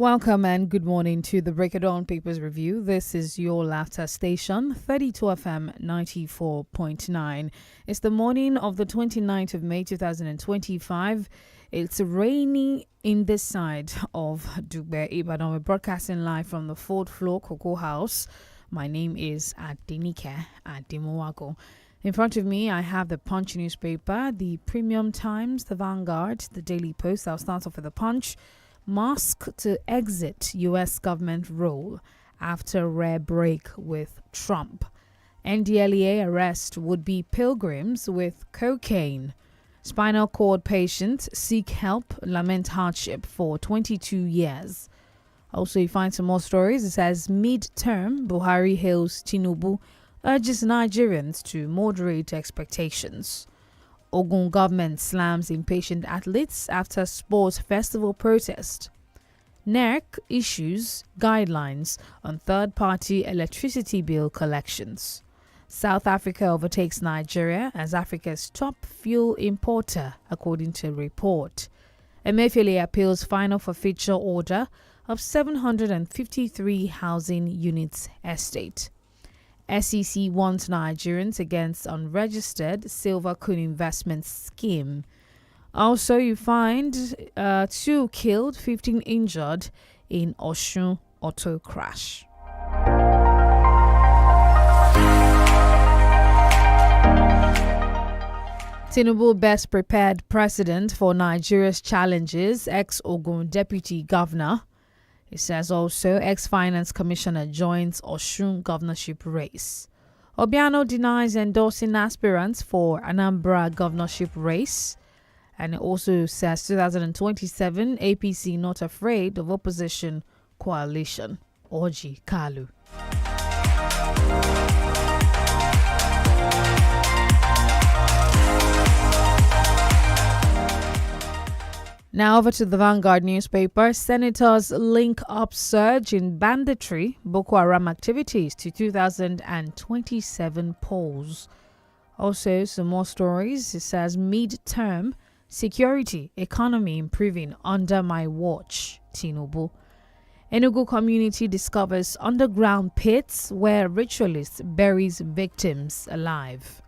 Welcome and good morning to the Break It On Papers Review. This is your laughter station, 32 FM 94.9. It's the morning of the 29th of May 2025. It's rainy in this side of Dugbe, Ibadan. We're broadcasting live from the 4th floor Cocoa House. My name is DENIKE Adimowago. In front of me, I have the Punch newspaper, the Premium Times, the Vanguard, the Daily Post. I'll start off with the Punch. Musk to exit U.S. government role after rare break with Trump. NDLEA arrest would-be pilgrims with cocaine. Spinal cord patients seek help, lament hardship for 22 years. Also, you find some more stories. It says mid-term, Buhari hails Tinubu, urges Nigerians to moderate expectations. Ogun government slams impatient athletes after sports festival protest. NERC issues guidelines on third-party electricity bill collections. South Africa overtakes Nigeria as Africa's top fuel importer, according to a report. Emefiele appeals final forfeiture order of 753 housing units estate. SEC warns Nigerians against unregistered silver coin investment scheme. Also, you find 2 killed, 15 injured in Osun auto crash. Tinubu best prepared president for Nigeria's challenges, ex-Ogun deputy governor. It says also ex-finance commissioner joins Osun governorship race. Obiano denies endorsing aspirants for Anambra governorship race. And it also says 2027 APC not afraid of opposition coalition. Orji Kalu. Now over to the Vanguard newspaper. Senators link up surge in banditry, Boko Haram activities to 2027 polls. Also, some more stories. It says mid-term, security, economy improving under my watch, Tinubu. Enugu community discovers underground pits where ritualists buries victims alive.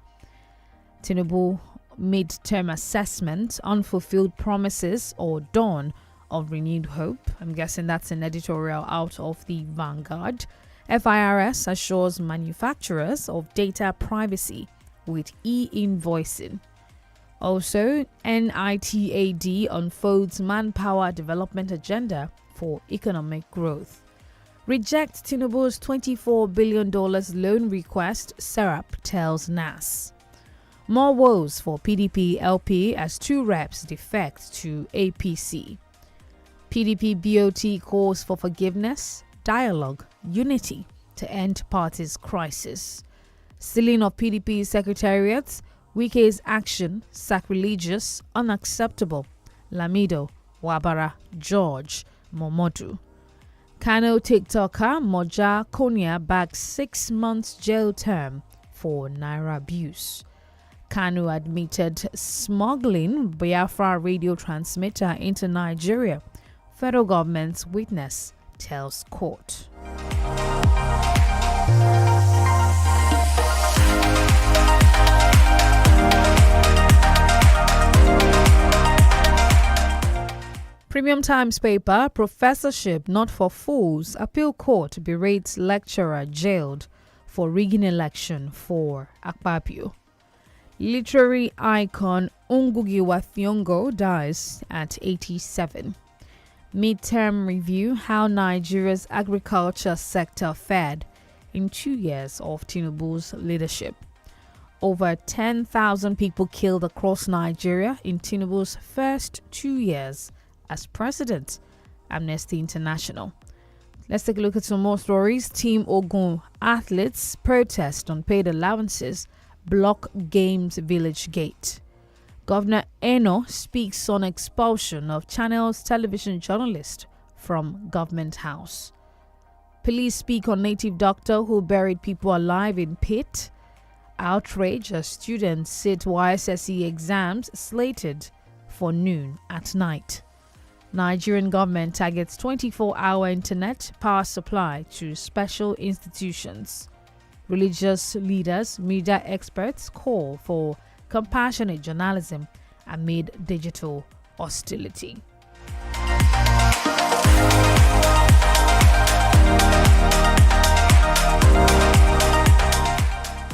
Tinubu mid-term assessment, unfulfilled promises or dawn of renewed hope. I'm guessing that's an editorial out of the Vanguard. FIRS assures manufacturers of data privacy with e-invoicing. Also, NITAD unfolds manpower development agenda for economic growth. Reject Tinubu's $24 billion loan request, Serap tells NAS. More woes for PDP LP as 2 reps defect to APC. PDP BOT calls for forgiveness, dialogue, unity to end party's crisis. Sealing of PDP secretariats, Wike's action sacrilegious, unacceptable. Lamido, Wabara, George, Momodu. Kano TikToker Moja Konya bags 6 months jail term for Naira abuse. Kanu admitted smuggling Biafra radio transmitter into Nigeria. Federal government's witness tells court. Premium Times paper, professorship not for fools. Appeal court berates lecturer jailed for rigging election for Akpabio. Literary icon Ngugi wa Thiong'o dies at 87. Midterm review how Nigeria's agriculture sector fared in 2 years of Tinubu's leadership. Over 10,000 people killed across Nigeria in Tinubu's first 2 years as president, Amnesty International. Let's take a look at some more stories. Team Ogun athletes protest unpaid allowances, block Games Village Gate. Governor Eno speaks on expulsion of Channel's television journalist from Government House. Police speak on native doctor who buried people alive in pit. Outrage as students sit YSSE exams slated for noon at night. Nigerian government targets 24-hour internet power supply to special institutions. Religious leaders, media experts call for compassionate journalism amid digital hostility.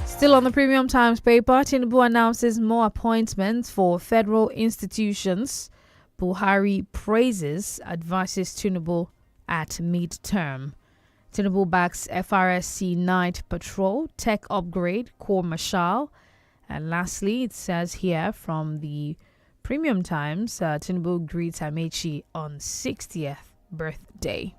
Still on the Premium Times paper, Tinubu announces more appointments for federal institutions. Buhari praises advises Tinubu at mid-term. Tinubu backs FRSC night patrol, tech upgrade, Corps Marshal. And lastly, it says here from the Premium Times, Tinubu greets Amaechi on 60th birthday.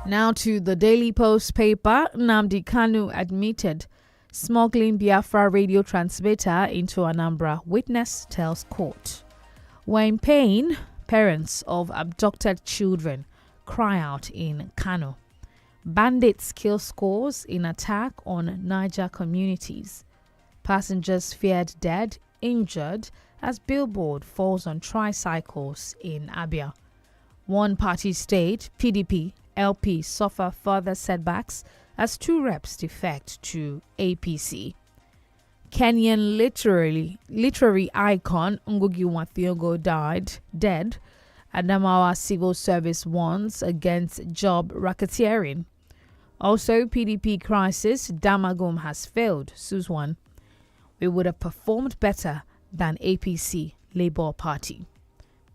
Now to the Daily Post paper. Nnamdi Kanu admitted smuggling Biafra radio transmitter into Anambra. Witness tells court. We're in pain. Parents of abducted children cry out in Kano. Bandits kill scores in attack on Niger communities. Passengers feared dead, injured as billboard falls on tricycles in Abia. One party state, PDP, LP suffer further setbacks as two reps defect to APC. Kenyan literary icon Ngugi wa Thiong'o dead. Adamawa Civil Service warns against job racketeering. Also, PDP crisis, Damagum has failed, Suswan. We would have performed better than APC Labour Party.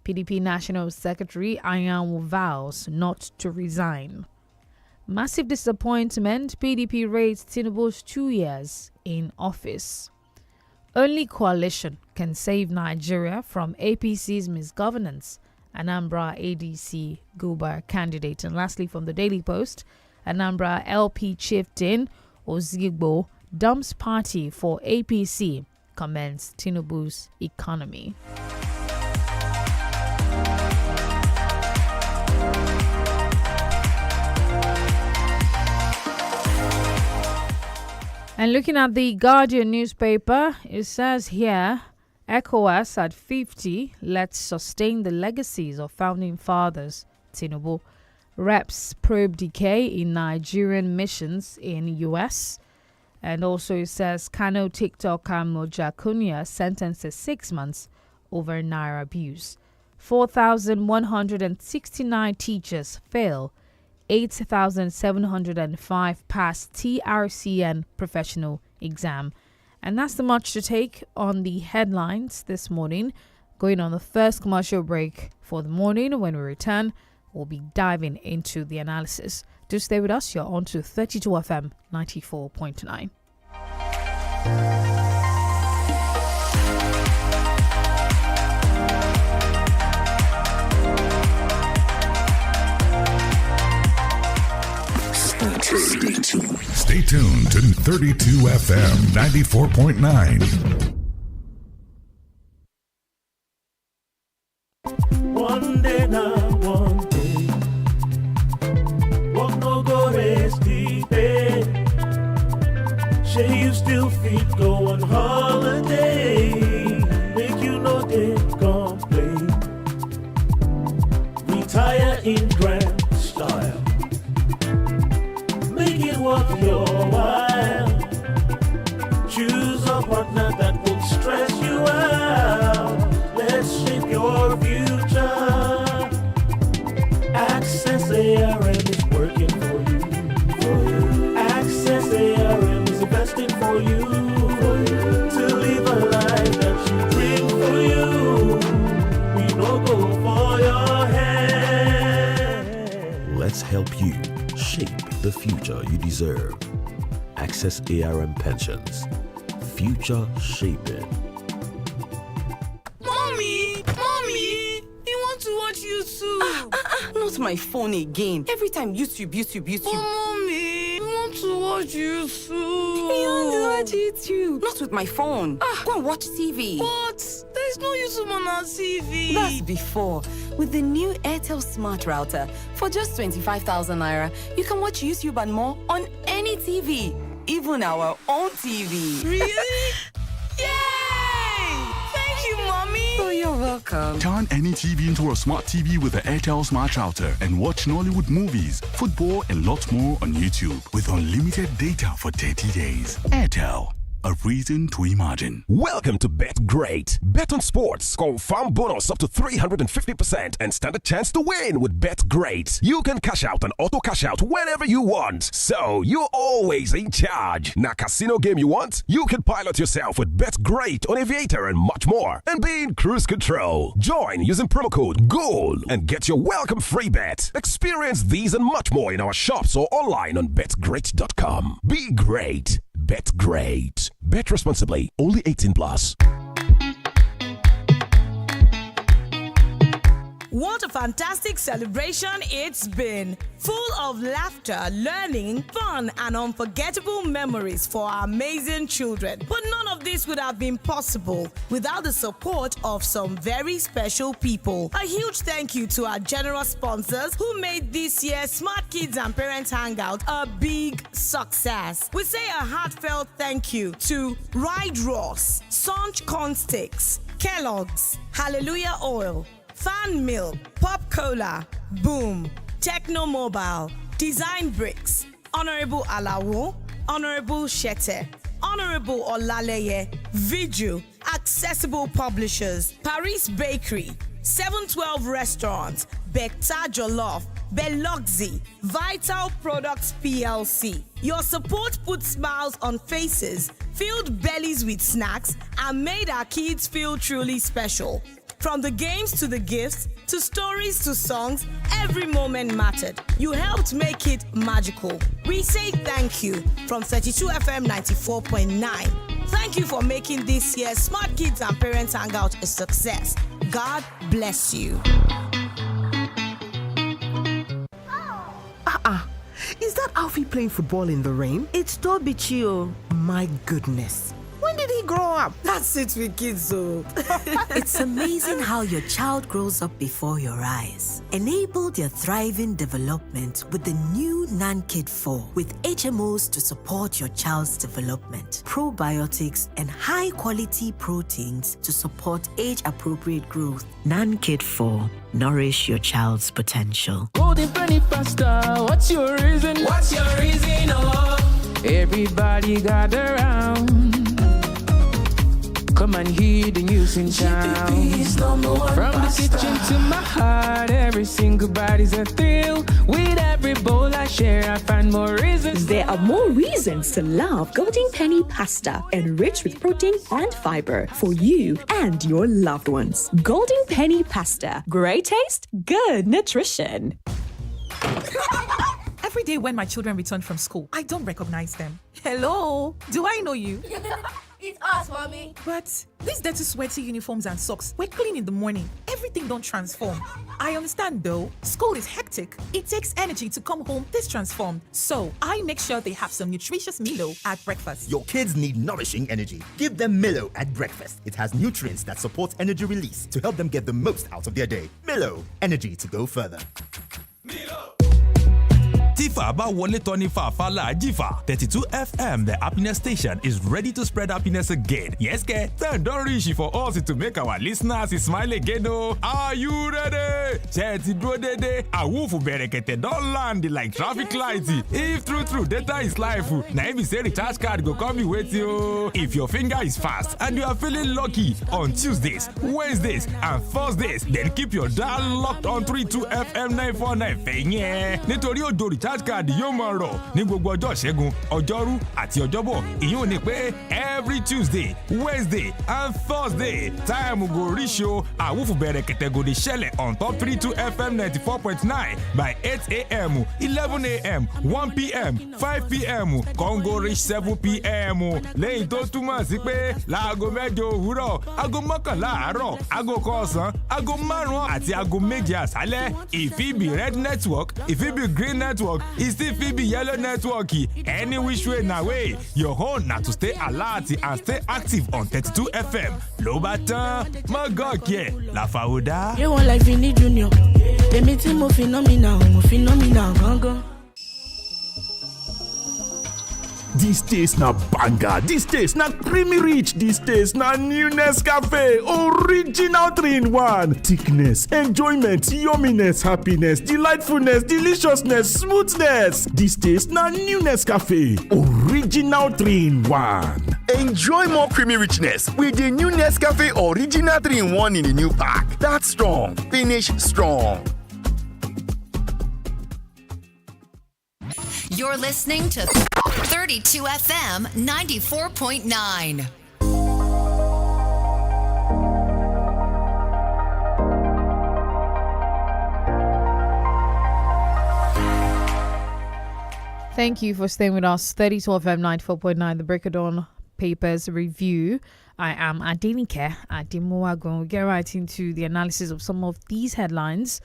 PDP National Secretary Anyanwu vows not to resign. Massive disappointment, PDP rates Tinubu's 2 years in office. Only coalition can save Nigeria from APC's misgovernance, Anambra ADC Guber candidate. And lastly, from the Daily Post, Anambra LP chieftain Ozigbo dumps party for APC, commends Tinubu's economy. And looking at the Guardian newspaper, it says here, ECOWAS at 50, let's sustain the legacies of founding fathers, Tinubu. Reps probe decay in Nigerian missions in US. And also it says, Kano TikToker Moja Kunya sentenced to 6 months over Naira abuse. 4,169 teachers fail. 8,705 pass TRCN professional exam. And that's the much to take on the headlines this morning. Going on the first commercial break for the morning. When we return, we'll be diving into the analysis. Do stay with us. You're on to 32 FM 94.9. Stay tuned to 32 FM 94.9. One day now, one day. Walk no go rest deep. Say you still fit go on holiday. Make you no day complain. Retire in grand style. Make it worth your while. Choose a partner that won't stress you out. Let's shape your future. Access ARM is working for you. Access ARM is investing for you. To live a life that you dream for you. We no go for your head. Let's help you shape the future you deserve. Access ARM Pensions. Future shaping. Mommy, you want to watch YouTube? Not my phone again. Every time YouTube. Oh, mommy, we want to watch YouTube. You want to watch YouTube? Not with my phone. Go and watch TV. But there's no YouTube on our TV. That's before. With the new INT'L Smart Router, for just 25,000 naira, you can watch YouTube and more on any TV, even our own TV. Really? Yay! Thank Thank you, Mommy. Oh, you're welcome. Turn any TV into a smart TV with the 𝐵𝐻𝐿 Smart Router and watch Nollywood movies, football, and lots more on YouTube with unlimited data for 30 days. 𝐵𝐻𝐿. A reason to imagine. Welcome to Bet Great. Bet on sports. Confirm bonus up to 350% and stand a chance to win with Bet Great. You can cash out and auto cash out whenever you want. So you're always in charge. Now casino game you want? You can pilot yourself with Bet Great on Aviator and much more. And be in cruise control. Join using promo code GOAL and get your welcome free bet. Experience these and much more in our shops or online on betgreat.com. Be great. Bet Great. Bet responsibly. Only 18+. What a fantastic celebration it's been. Full of laughter, learning, fun, and unforgettable memories for our amazing children. But none of this would have been possible without the support of some very special people. A huge thank you to our generous sponsors who made this year's Smart Kids and Parents Hangout a big success. We say a heartfelt thank you to Ride Ross, Sunch Corn Sticks, Kellogg's, Hallelujah Oil, Fan Milk, Pop Cola, Boom, Techno Mobile, Design Bricks, Honorable Alawo, Honorable Shete, Honorable Olaleye, Viju, Accessible Publishers, Paris Bakery, 712 Restaurants, Bekta Jollof, Beluxi, Vital Products PLC. Your support put smiles on faces, filled bellies with snacks, and made our kids feel truly special. From the games to the gifts, to stories to songs, every moment mattered. You helped make it magical. We say thank you from 32 FM 94.9. Thank you for making this year's Smart Kids and Parents Hangout a success. God bless you. Is that Alfie playing football in the rain? It's Toby Chio. My goodness. When did he grow up? That's it with kids, though. It's amazing how your child grows up before your eyes. Enable their thriving development with the new NANKID 4 with HMOs to support your child's development, probiotics, and high-quality proteins to support age-appropriate growth. NANKID 4. Nourish your child's potential. Golden penny pasta, what's your reason? What's your reason, oh? Everybody gather round. Come and hear the news in town. From the kitchen to my heart, every single body's a thrill. With every bowl I share, I find more reasons. There are more reasons to love Golden Penny Pasta, enriched with protein and fiber for you and your loved ones. Golden Penny Pasta, great taste, good nutrition. Every day when my children return from school, I don't recognize them. Hello, do I know you? It's us, Mommy. But these dirty, sweaty uniforms and socks were clean in the morning. Everything don't transform. I understand though. School is hectic. It takes energy to come home this transformed. So I make sure they have some nutritious Milo at breakfast. Your kids need nourishing energy. Give them Milo at breakfast. It has nutrients that support energy release to help them get the most out of their day. Milo, energy to go further. Milo. Tifa bá wọlé tọ́ ní fàáfàá Jifa. 32 FM, the happiness station, is ready to spread happiness again. Yes, turn don't reach for us to make our listeners smile again. Oh, are you ready? Chetty dúró dédé. Awoofu bẹ̀rẹ̀kẹ̀tẹ̀ don land like traffic light. If true data is life, na if you say recharge card go come with you. If your finger is fast and you are feeling lucky on Tuesdays, Wednesdays, and Thursdays, then keep your dial locked on 32 FM 949 fẹ̀yìn. Nítorí òjò recharge card yóò máa rọ̀ ní gbogbo ọjọ́ Ìṣẹ́gun, Ọjọ́rú àti Ọjọ́bọ̀. Ìyẹn ni pé every Tuesday, Wednesday and Thursday time go reach you. Awoofu bẹ̀rẹ̀kẹ̀tẹ̀ go dey ṣẹlẹ̀ on top 32 FM 94.9 by 8 a.m., 11 a.m., 1 p.m., 5 p.m. Congo reach 7 p.m. Lẹ́yìn tó túmọ̀ sí pé láago 8 òwúrọ̀, aago 11 àárọ̀, aago 1 ọ̀sán, aago 5 àti aago 7 àṣálẹ́. If it be red network, if it be green network, it still fit be yellow network. Any which way na way, your own na to stay alert and stay active on 32 FM. Ló bá tán, má gọ̀ọ̀kì ẹ̀ láfàwọ́dá. You want life in the junior? Èmi tí mo phenomenal gangan. This taste na banger, this taste na creamy rich, this taste na new Nescafe original 3-in-1. Thickness, enjoyment, yumminess, happiness, delightfulness, deliciousness, smoothness. This taste na new Nescafe original 3-in-1. Enjoy more creamy richness with the new Nescafe original 3-in-1 in the new pack. That's strong, finish strong. You're listening to 32 FM 94.9. Thank you for staying with us. 32 FM 94.9, the Break of Dawn Papers Review. I am DENIKE Adimowagon. We'll get right into the analysis of some of these headlines.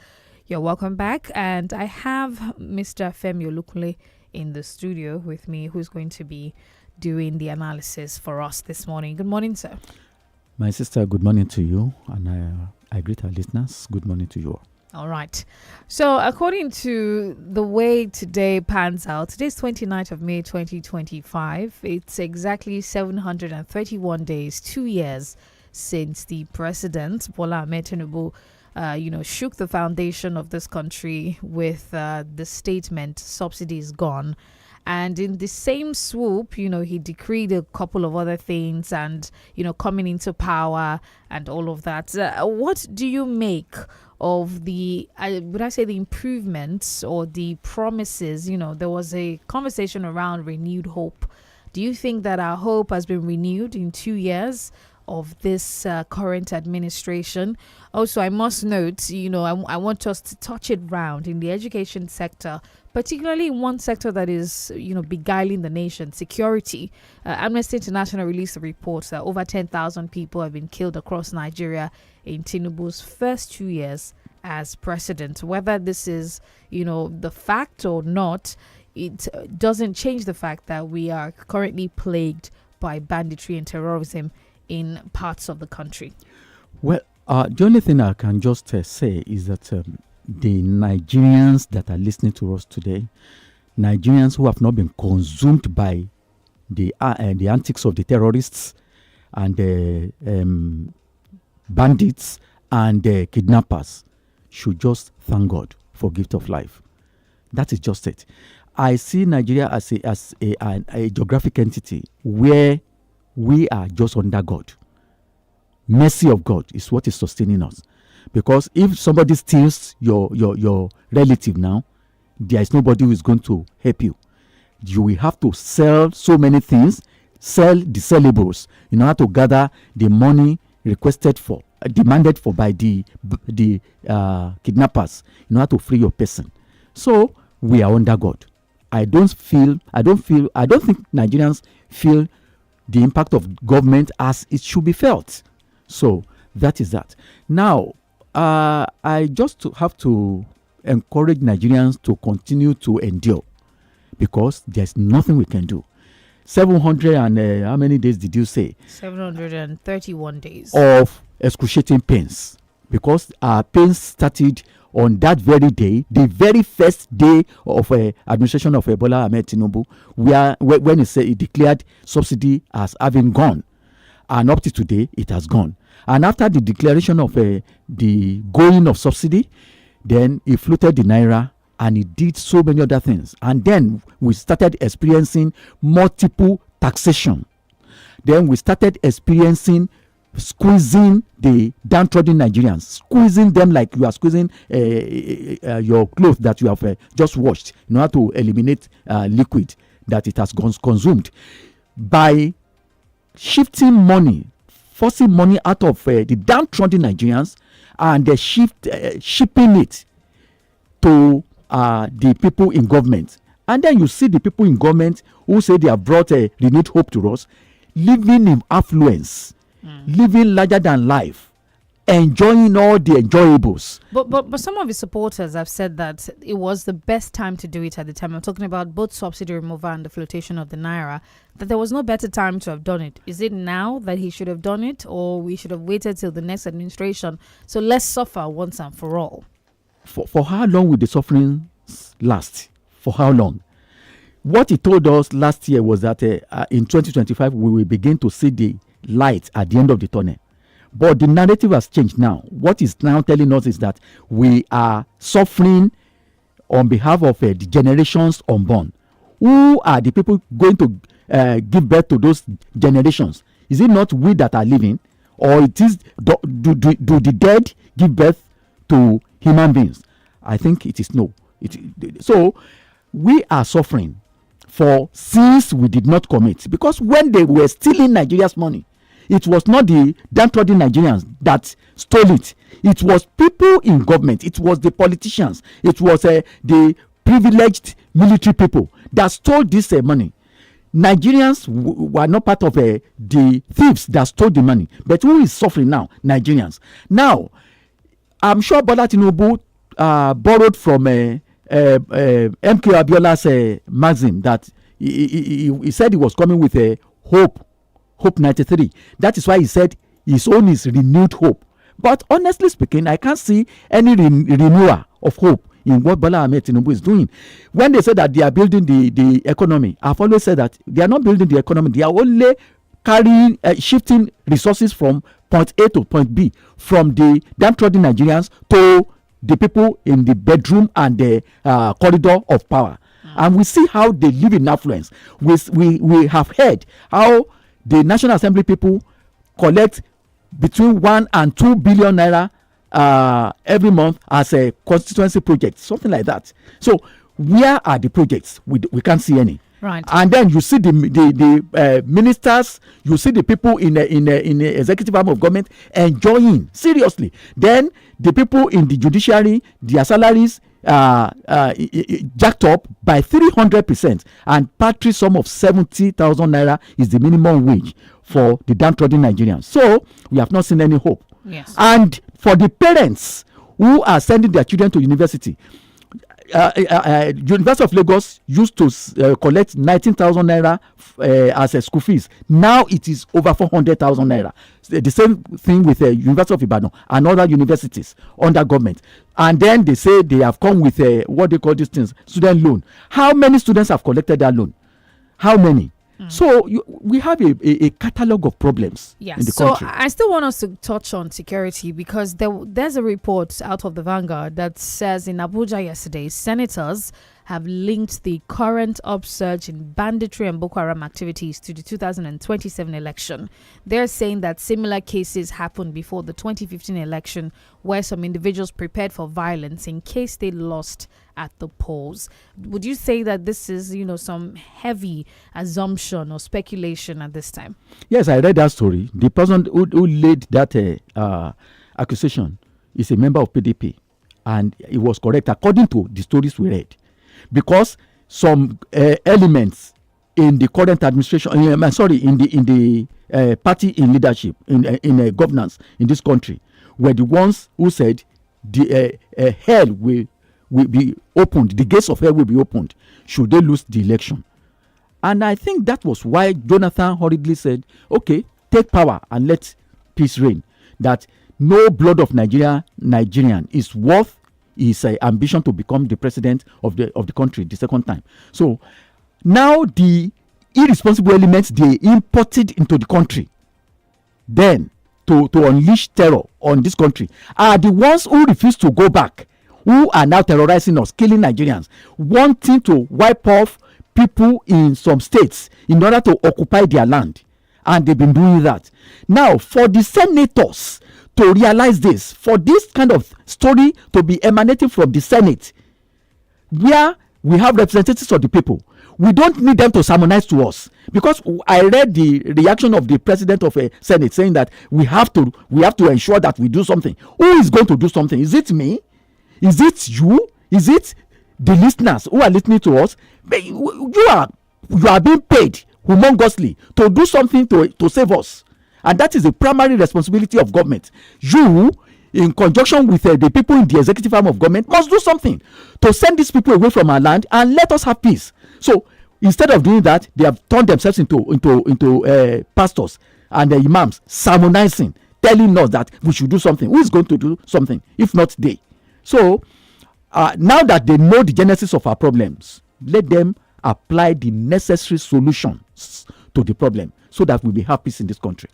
You're welcome back. And I have Mr. Femi Olukunle in the studio with me, who's going to be doing the analysis for us this morning. Good morning, sir. My sister, good morning to you. And I greet our listeners. Good morning to you all. All right. So according to the way today pans out, today's 29th of May 2025. It's exactly 731 days, 2 years since the president, Bola Ahmed Tinubu, shook the foundation of this country with the statement, subsidies gone. And in the same swoop, he decreed a couple of other things and, coming into power and all of that. What do you make of the improvements or the promises? There was a conversation around renewed hope. Do you think that our hope has been renewed in 2 years of this current administration? Also, I must note, I want us to touch it round in the education sector, particularly in one sector that is, beguiling the nation, security. Amnesty International released a report that over 10,000 people have been killed across Nigeria in Tinubu's first 2 years as president. Whether this is, the fact or not, it doesn't change the fact that we are currently plagued by banditry and terrorism in parts of the country. Well, the only thing I can just say is that the Nigerians that are listening to us today, Nigerians who have not been consumed by the antics of the terrorists and the bandits and the kidnappers, should just thank God for gift of life. That is just it. I see Nigeria as a geographic entity where we are just under God. Mercy of God is what is sustaining us. Because if somebody steals your relative now, there is nobody who is going to help you. You will have to sell so many things, sell the sellables in order to gather the money demanded for by the kidnappers in order to free your person. So we are under God. I don't think Nigerians feel the impact of government as it should be felt. So that is that. Now, I just have to encourage Nigerians to continue to endure, because there's nothing we can do. 700 and how many days did you say? 731 days. Of excruciating pains, because our pains started on that very day, the very first day of administration of Bola Ahmed Tinubu, when he declared subsidy as having gone, and up to today it has gone. And after the declaration of the going of subsidy, then he floated the naira and he did so many other things. And then we started experiencing multiple taxation. Then we started experiencing squeezing the downtrodden Nigerians, squeezing them like you are squeezing your clothes that you have just washed in order to eliminate liquid that it has consumed, by shifting money, forcing money out of the downtrodden Nigerians, and shipping it to the people in government. And then you see the people in government who say they have brought a renewed hope to us, living in affluence, living larger than life, enjoying all the enjoyables. But some of his supporters have said that it was the best time to do it at the time. I'm talking about both subsidy removal and the flotation of the naira, that there was no better time to have done it. Is it now that he should have done it, or we should have waited till the next administration? So let's suffer once and for all. For how long will the suffering last? For how long? What he told us last year was that in 2025 we will begin to see the light at the end of the tunnel. But the narrative has changed now. What is now telling us is that we are suffering on behalf of the generations unborn. Who are the people going to give birth to those generations? Is it not we that are living, or it is do the dead give birth to human beings? I think it is no. So we are suffering for sins we did not commit, because when they were stealing Nigeria's money, it was not the downtrodden Nigerians that stole it. It was people in government. It was the politicians. It was the privileged military people that stole this money. Nigerians were not part of the thieves that stole the money. But who is suffering now? Nigerians. Now, I'm sure Bola Tinubu borrowed from MK Abiola's maxim that he said he was coming with a hope 93. That is why he said his own is renewed hope. But honestly speaking, I can't see any renewal of hope in what Bola Ahmed Tinubu is doing. When they say that they are building the economy, I've always said that they are not building the economy. They are only carrying, shifting resources from point A to point B, from the downtrodden Nigerians to the people in the bedroom and the corridor of power. And we see how they live in affluence. We have heard how the National Assembly people collect between 1 and 2 billion naira every month as a constituency project, something like that. So where are the projects? We can't see any. Right. And then you see the ministers, you see the people in the executive arm of government enjoying seriously. Then the people in the judiciary, their salaries jacked up by 300%, and paltry sum of 70,000 naira is the minimum wage for the downtrodden Nigerians. So we have not seen any hope. Yes. And for the parents who are sending their children to university, University of Lagos used to collect 19,000 naira as a school fees. Now it is over 400,000 naira. The same thing with University of Ibadan and other universities under government. And then they say they have come with what they call these things, student loan. How many students have collected that loan? How many? So we have a catalog of problems in the country. So I still want us to touch on security, because there's a report out of the Vanguard that says in Abuja yesterday, senators have linked the current upsurge in banditry and Boko Haram activities to the 2027 election. They're saying that similar cases happened before the 2015 election, where some individuals prepared for violence in case they lost at the polls. Would you say that this is, some heavy assumption or speculation at this time? Yes, I read that story. The person who laid that accusation is a member of PDP, and it was correct according to the stories we read. Because some elements in the current administration, in the party in leadership, in governance in this country, were the ones who said the hell will be opened, the gates of hell will be opened should they lose the election. And I think that was why Jonathan hurriedly said, okay, take power and let peace reign. That no blood of Nigerian is worth his ambition to become the president of the country the second time. So now the irresponsible elements they imported into the country then to unleash terror on this country are the ones who refuse to go back, who are now terrorizing us, killing Nigerians, wanting to wipe off people in some states in order to occupy their land. And they've been doing that. Now, for the senators to realize this, for this kind of story to be emanating from the Senate, where we have representatives of the people, we don't need them to sermonize to us. Because I read the reaction of the president of a Senate saying that we have to ensure that we do something. Who is going to do something? Is it me? Is it you? Is it the listeners who are listening to us? You are being paid humongously to do something to save us. And that is the primary responsibility of government. You, in conjunction with the people in the executive arm of government, must do something to send these people away from our land and let us have peace. So instead of doing that, they have turned themselves into pastors and imams, sermonizing, telling us that we should do something. Who is going to do something if not they? So now that they know the genesis of our problems, let them apply the necessary solutions to the problem so that we will have peace in this country.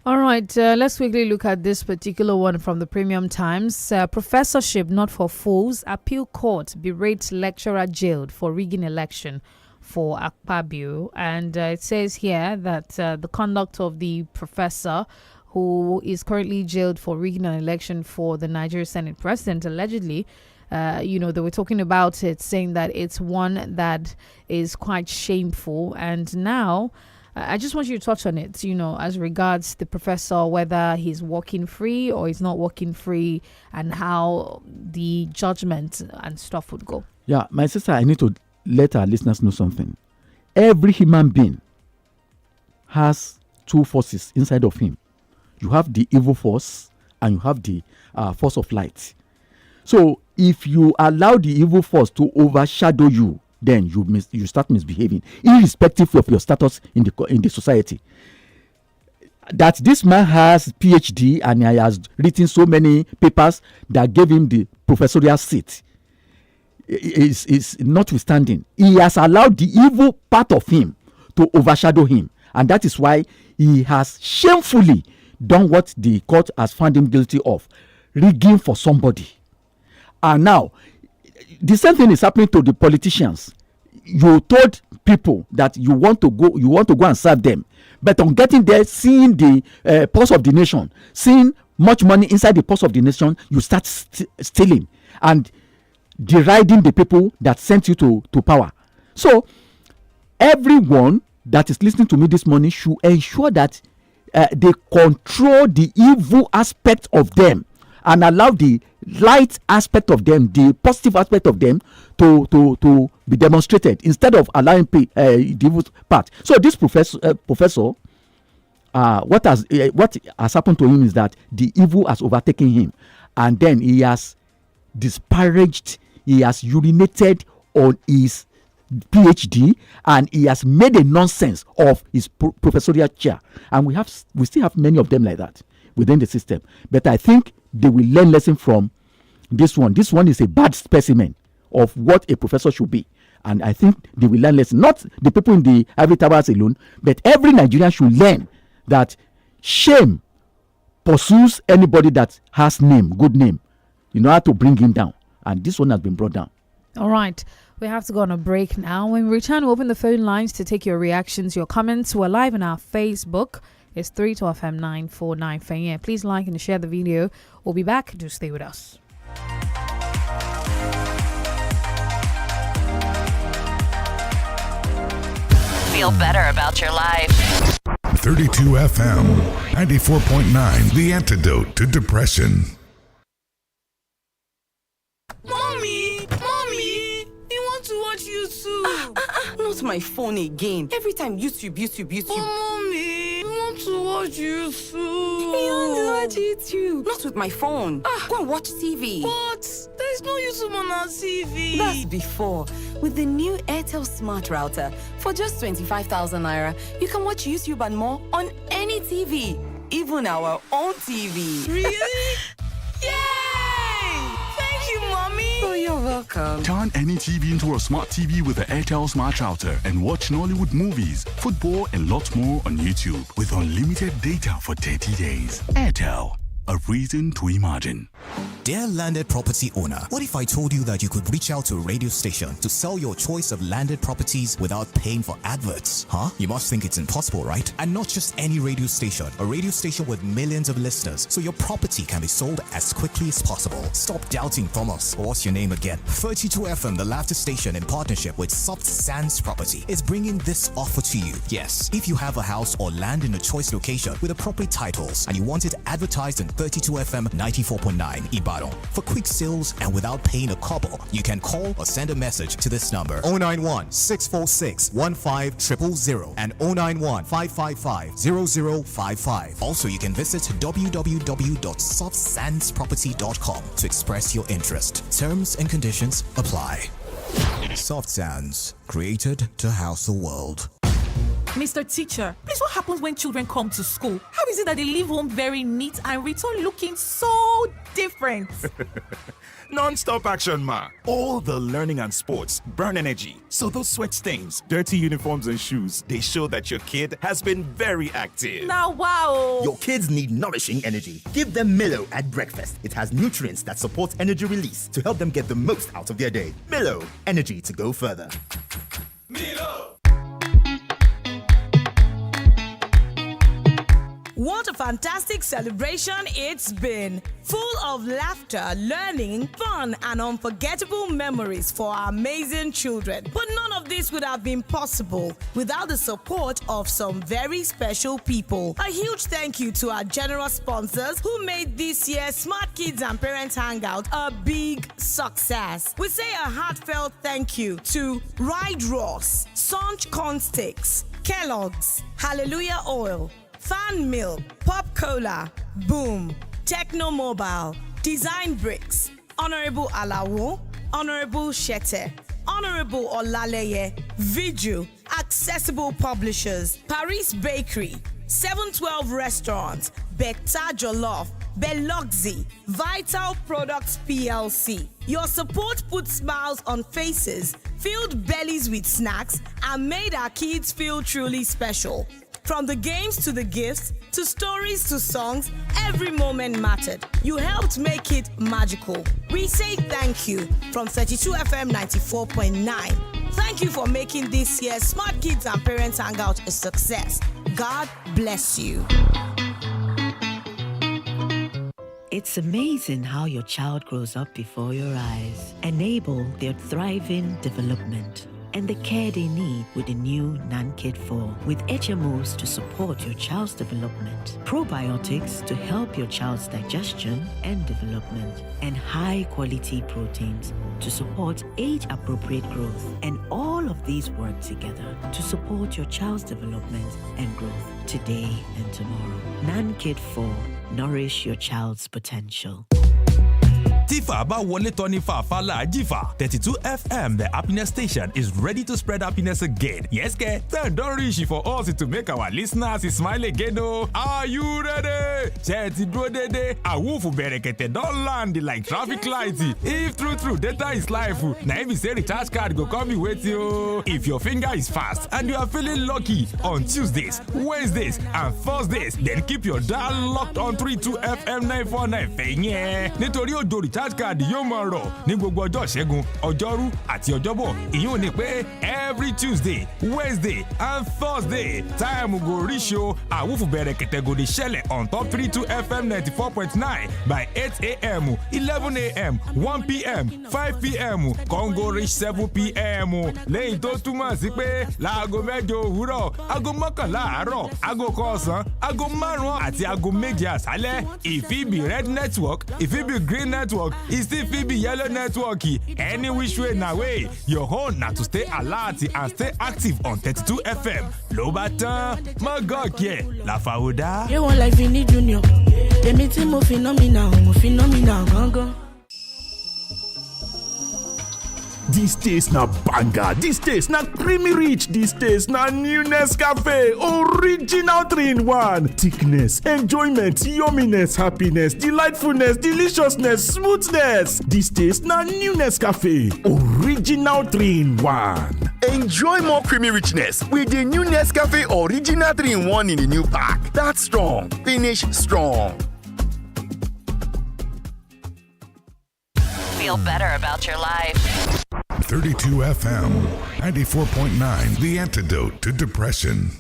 All right, let's quickly look at this particular one from the Premium Times. Professorship not for fools. Appeal court berates lecturer jailed for rigging election for Akpabio. And it says here that the conduct of the professor who is currently jailed for rigging an election for the Nigeria Senate president, allegedly, they were talking about it, saying that it's one that is quite shameful. And now, I just want you to touch on it, as regards the professor, whether he's walking free or he's not walking free, and how the judgment and stuff would go. Yeah, my sister, I need to let our listeners know something. Every human being has two forces inside of him. You have the evil force and you have the force of light. So if you allow the evil force to overshadow you, then you start misbehaving, irrespective of your status in the society. That this man has PhD and he has written so many papers that gave him the professorial seat is notwithstanding. He has allowed the evil part of him to overshadow him, and that is why he has shamefully done what the court has found him guilty of, rigging for somebody. And now the same thing is happening to the politicians. You told people that you want to go and serve them, but on getting there, seeing the pulse of the nation, seeing much money inside the pulse of the nation, you start stealing and deriding the people that sent you to power. So everyone that is listening to me this morning should ensure that they control the evil aspect of them and allow the light aspect of them, the positive aspect of them, to be demonstrated instead of allowing the evil part. So this professor, what has happened to him is that the evil has overtaken him, and then he has disparaged, he has urinated on his PhD, and he has made a nonsense of his professorial chair. And we still have many of them like that within the system. But I think they will learn lesson from this one. This one is a bad specimen of what a professor should be. And I think they will learn lesson. Not the people in the ivory towers alone, but every Nigerian should learn that shame pursues anybody that has good name. You know how to bring him down. And this one has been brought down. All right. We have to go on a break now. When we return, we'll open the phone lines to take your reactions, your comments. We're live on our Facebook. It's 32FM 949 FM. Please like and share the video. We'll be back. Do stay with us. Feel better about your life. 32FM 94.9, the antidote to depression. Mommy, you want to watch YouTube? Not my phone again. Every time YouTube. Oh, mommy, you want to watch YouTube? You want to watch YouTube? Not with my phone. Go and watch TV. But there's no YouTube on our TV. That's before. With the new INT'L Smart Router, for just 25,000 naira, you can watch YouTube and more on any TV, even our own TV. Really? Yay! Thank you, Mommy. Oh, you're welcome. Turn any TV into a smart TV with the INT'L Smart Router and watch Nollywood movies, football, and lots more on YouTube with unlimited data for 30 days. INT'L, a reason to imagine. Dear landed property owner, what if I told you that you could reach out to a radio station to sell your choice of landed properties without paying for adverts? You must think it's impossible, right? And not just any radio station, a radio station with millions of listeners, so your property can be sold as quickly as possible. Stop doubting, Thomas. What's your name again? 32FM, the laughter station, in partnership with Soft Sands Property, is bringing this offer to you. Yes, if you have a house or land in a choice location with appropriate titles and you want it advertised on 32FM 94.9 Ibadan for quick sales and without paying a cobble, you can call or send a message to this number 091 646 15000 and 091 555 0055. Also, you can visit www.softsandsproperty.com to express your interest. Terms and conditions apply. Soft Sands, created to house the world. Mr. Teacher, please, what happens when children come to school? How is it that they leave home very neat and return looking so different? Non-stop action, ma. All the learning and sports burn energy. So those sweat stains, dirty uniforms and shoes, they show that your kid has been very active. Now, wow. Your kids need nourishing energy. Give them Milo at breakfast. It has nutrients that support energy release to help them get the most out of their day. Milo, energy to go further. Milo! What a fantastic celebration it's been. Full of laughter, learning, fun, and unforgettable memories for our amazing children. But none of this would have been possible without the support of some very special people. A huge thank you to our generous sponsors who made this year's Smart Kids and Parents Hangout a big success. We say a heartfelt thank you to Ride Ross, Sunch Corn Sticks, Kellogg's, Hallelujah Oil, Fan Milk, Pop Cola, Boom, Techno Mobile, Design Bricks, Honorable Alawo, Honorable Shete, Honorable Olaleye, Viju, Accessible Publishers, Paris Bakery, 712 Restaurants, Bekta Jollof, Beluxi, Vital Products PLC. Your support put smiles on faces, filled bellies with snacks, and made our kids feel truly special. From the games to the gifts, to stories to songs, every moment mattered. You helped make it magical. We say thank you from 32FM 94.9. Thank you for making this year's Smart Kids and Parents Hangout a success. God bless you. It's amazing how your child grows up before your eyes. Enable their thriving development and the care they need with the new NanKid 4 with HMOs to support your child's development, probiotics to help your child's digestion and development, and high-quality proteins to support age-appropriate growth. And all of these work together to support your child's development and growth today and tomorrow. NanKid 4, nourish your child's potential. Tifa bá wọlé tọ́ ní fàáfàá jífà. 32 FM, the happiness station, is ready to spread happiness again. Yes, 𝐾, don't reach for us to make our listeners smile again. Oh, are you ready? Ṣé ti dúró dédé? Àwùfù bẹ̀rẹ̀kẹ̀tẹ̀ don land like traffic light. If true, data is life. Na if you say recharge card go come with you. If your finger is fast and you are feeling lucky on Tuesdays, Wednesdays, and Thursdays, then keep your dial locked on 32 FM 949 fẹ̀yìn. Nítorí òjò recharge card yóò máa rọ̀ ní gbogbo ọjọ́ Ìṣẹ́gun, Ọjọ́rú àti Ọjọ́bọ̀. Ìyẹn ni pé every Tuesday, Wednesday and Thursday time go reach you. Àwùfù bẹ̀rẹ̀kẹ̀tẹ̀ go dey ṣẹlẹ̀ on top 32 FM 94.9 by 8 a.m., 11 a.m., 1 p.m., 5 p.m. Congo reach 7 p.m. Lẹ́yìn tó túmọ̀ sí pé láago mẹ́jọ òwúrọ̀, aago mọ́kànlá àárọ̀, aago kan ọ̀sán, aago márùn-ún àti aago méje àṣálẹ́. If it be red network, if it be green network, it still fit be yellow network. Any which way na way, your own na to stay alert and stay active on 32 FM. Ló bá tán, mọ́ gọ́ọ̀kì ẹ̀ láfàwọ́dá. You want life in the junior. Èmi tí mo phenomenal gangan. This taste na banger, this taste na creamy rich, this taste na new Nescafe, original 3-in-1. Thickness, enjoyment, yumminess, happiness, delightfulness, deliciousness, smoothness. This taste na new Nescafe, original 3-in-1. Enjoy more creamy richness with the new Nescafe Original 3-in-1 in the new pack. That's strong, finish strong. Feel better about your life. 32 FM 94.9, the antidote to depression.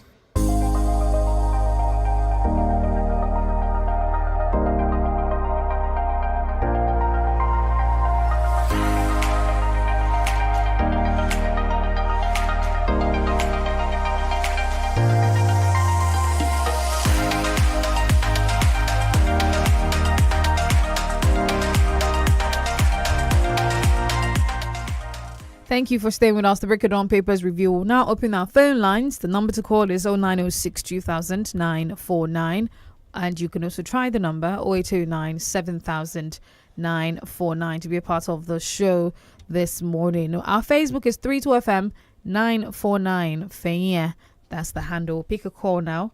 Thank you for staying with us. The Break It On Papers review will now open our phone lines. The number to call is 0906 2000 949. And you can also try the number 0809 7000 949 to be a part of the show this morning. Our Facebook is 32FM 949 Fenya. That's the handle. Pick a call now.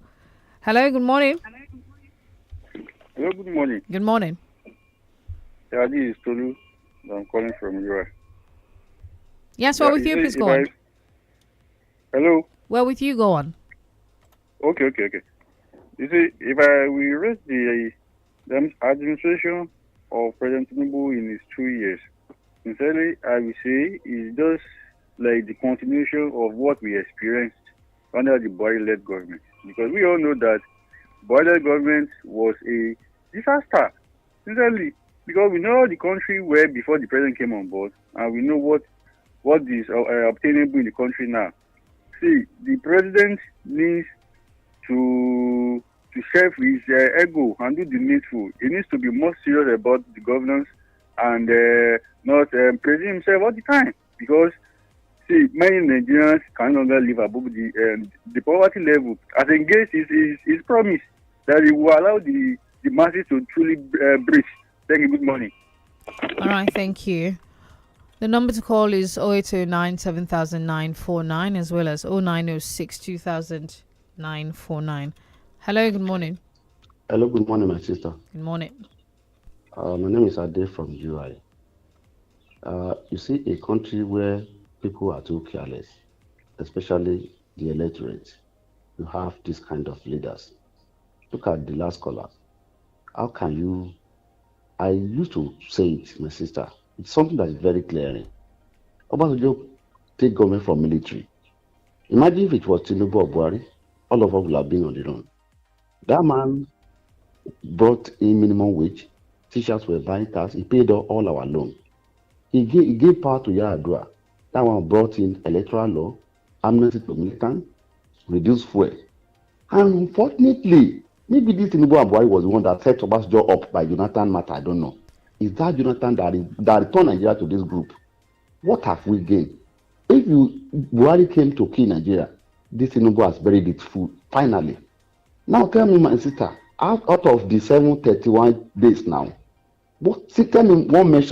Hello, good morning. Hello, good morning. Good morning. Yeah, this is Tolu. I'm calling from UI. Yes, we're with you. Please go on. Hello. Well, with you, go on. Okay. You see, if we raise the administration of President Tinubu in his 2 years, sincerely, I will say it's just like the continuation of what we experienced under the Buhari-led government. Because we all know that Buhari-led government was a disaster, sincerely. Because we know the country where before the president came on board, and we know what is obtainable in the country now. See, the president needs to chef his ego and do the needful. He needs to be more serious about the governance and not praising himself all the time. Because, see, many Nigerians can no longer live above the poverty level. As against his promise that he will allow the masses to truly breathe. Thank you. Good morning. All right, thank you. The number to call is 0809 7,949 as well as 0906 200949. Hello, good morning. Hello, good morning, my sister. Good morning. My name is Ade from UI. You see, a country where people are too careless, especially the electorate, you have this kind of leaders. Look at the last caller. How can you... I used to say it, my sister. It's something that is very clear. Obasanjo take government from military. Imagine if it was Tinubu or Buhari, all of us would have been on the run. That man brought in minimum wage. Teachers were buying cars. He paid all our loan. He gave power to Yar'Adua. That one brought in electoral law, amnesty to militants, reduced fuel. And unfortunately, maybe this Tinubu and Buhari was the one that set Obasanjo up by Jonathan Mata. I don't know. Is that Jonathan that returned Nigeria to this group? What have we gained? If Buhari came to kill Nigeria, this Tinubu has buried it full, finally. Now tell me, my sister, out of the 731 days now, tell me one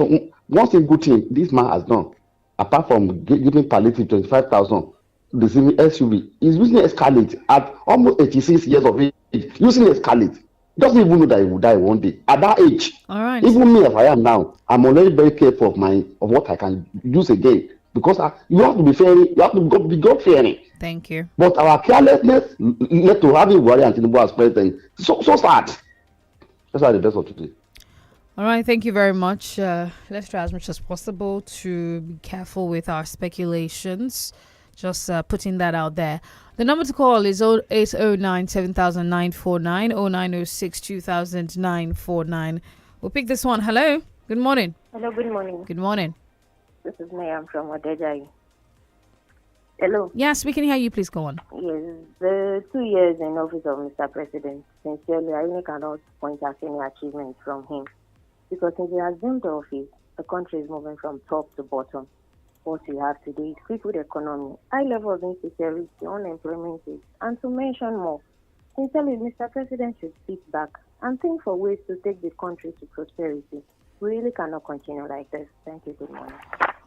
single thing this man has done, apart from giving palliative 25,000, receiving SUV. He's using Escalade at almost 86 years of age, using Escalade. Doesn't even know that he will die one day. At that age, all right. Even me as I am now, I'm already very careful of what I can use again. Because you have to be fair, you have to be God-fearing. Thank you. But our carelessness led to having Buhari and Tinubu as president. So sad. That's why the best of today. All right, thank you very much. Let's try as much as possible to be careful with our speculations. Just putting that out there. The number to call is 0809 7949 0906 200949. We'll pick this one. Hello. Good morning. Hello, good morning. Good morning. This is Mayam from Odejai. Hello. Yes, we can hear you. Please go on. Yes, the 2 years in office of Mr. President, sincerely, I really cannot point at any achievement from him. Because since he has been to office, the country is moving from top to bottom. What we have today is crippled economy, high level of insecurity, unemployment rate, and to mention more. Sincerely, Mr. President should sit back and think for ways to take the country to prosperity. We really cannot continue like this. Thank you. Good morning.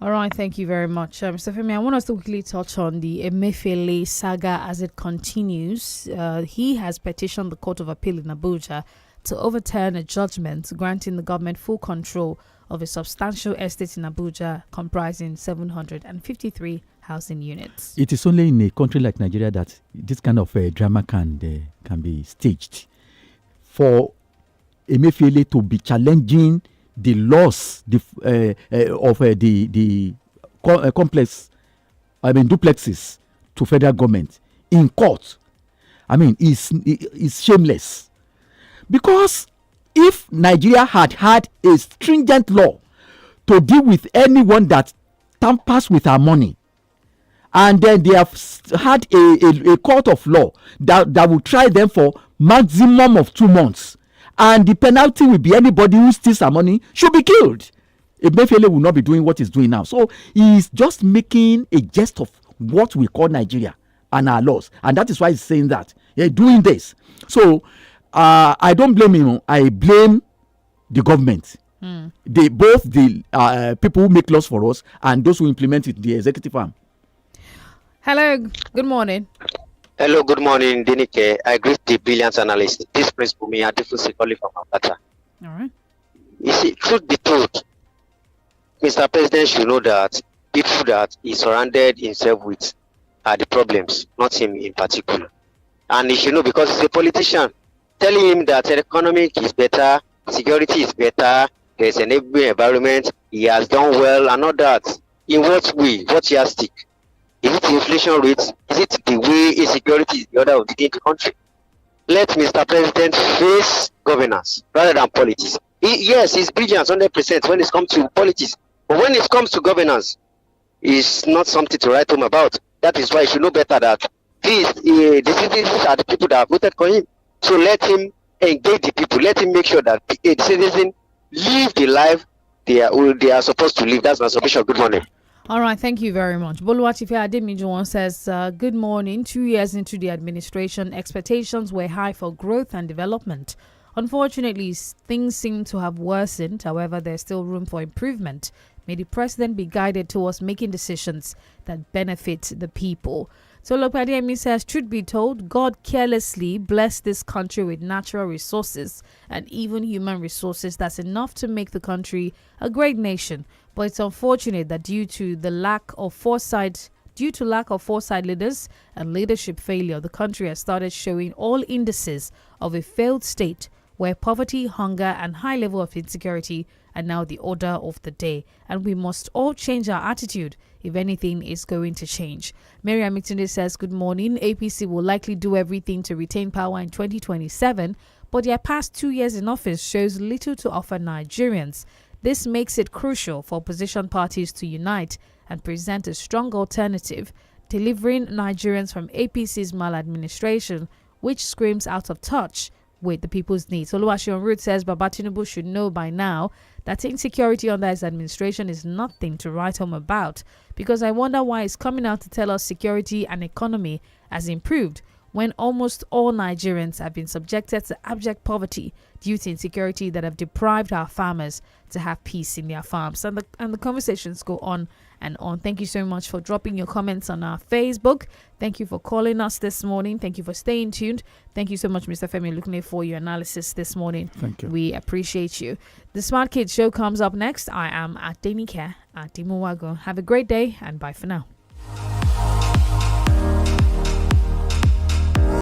All right, thank you very much. Mr. Femi, I want us to quickly touch on the Emefiele saga as it continues. He has petitioned the Court of Appeal in Abuja to overturn a judgment granting the government full control of a substantial estate in Abuja comprising 753 housing units. It is only in a country like Nigeria that this kind of drama can be staged. For Emefiele to be challenging the loss of the duplexes to federal government in court, is shameless. Because if Nigeria had a stringent law to deal with anyone that tampers with our money, and then they have had a court of law that will try them for maximum of 2 months, and the penalty will be anybody who steals our money should be killed. Emefiele will not be doing what he's doing now. So he is just making a jest of what we call Nigeria and our laws, and that is why he's saying that doing this. So I don't blame him. I blame the government. Both the people who make laws for us and those who implement it, the executive arm. Hello. Good morning. Hello, good morning, DENIKE. I greet the brilliant analyst. This Prince Bumi Adefusi calling from Atlanta. All right. You see, truth be told, Mr. President should know that people that he surrounded himself with are the problems, not him in particular. And he should know because he's a politician. Telling him that the economic is better, security is better, there's an enabling environment, he has done well and all that. In what way? What yardstick? Is it the inflation rate? Is it the way insecurity is the order of the day in the country? Let Mr. President face governance rather than politics. Yes, he's brilliant 100% when it comes to politics. But when it comes to governance, it's not something to write home about. That is why he should know better that the citizens are the people that have voted for him. So let him engage the people. Let him make sure that the citizens live the life they are supposed to live. That's my submission. Good morning. All right, thank you very much. Boluwatife Ademijuwon says, good morning. 2 years into the administration, expectations were high for growth and development. Unfortunately, things seem to have worsened. However, there's still room for improvement. May the president be guided towards making decisions that benefit the people. So Lopadiemi says, truth be told, God carelessly blessed this country with natural resources and even human resources that's enough to make the country a great nation. But it's unfortunate that due to lack of foresight leaders and leadership failure, the country has started showing all indices of a failed state where poverty, hunger, and high level of insecurity are now the order of the day. And we must all change our attitude if anything is going to change. Mary Amiktunde says, good morning. APC will likely do everything to retain power in 2027, but their past 2 years in office shows little to offer Nigerians. This makes it crucial for opposition parties to unite and present a strong alternative, delivering Nigerians from APC's maladministration, which screams out of touch with the people's needs. Oluwaseun Root says Baba Tinubu should know by now that insecurity under his administration is nothing to write home about, because I wonder why he's coming out to tell us security and economy has improved when almost all Nigerians have been subjected to abject poverty due to insecurity that have deprived our farmers to have peace in their farms. And the conversations go on and on. Thank you so much for dropping your comments on our Facebook. Thank you for calling us this morning. Thank you for staying tuned. Thank you so much, Mr. Femi Lukne, for your analysis this morning. Thank you. We appreciate you. The Smart Kids Show comes up next. I am at DENIKE at Dimuwago. Have a great day and bye for now.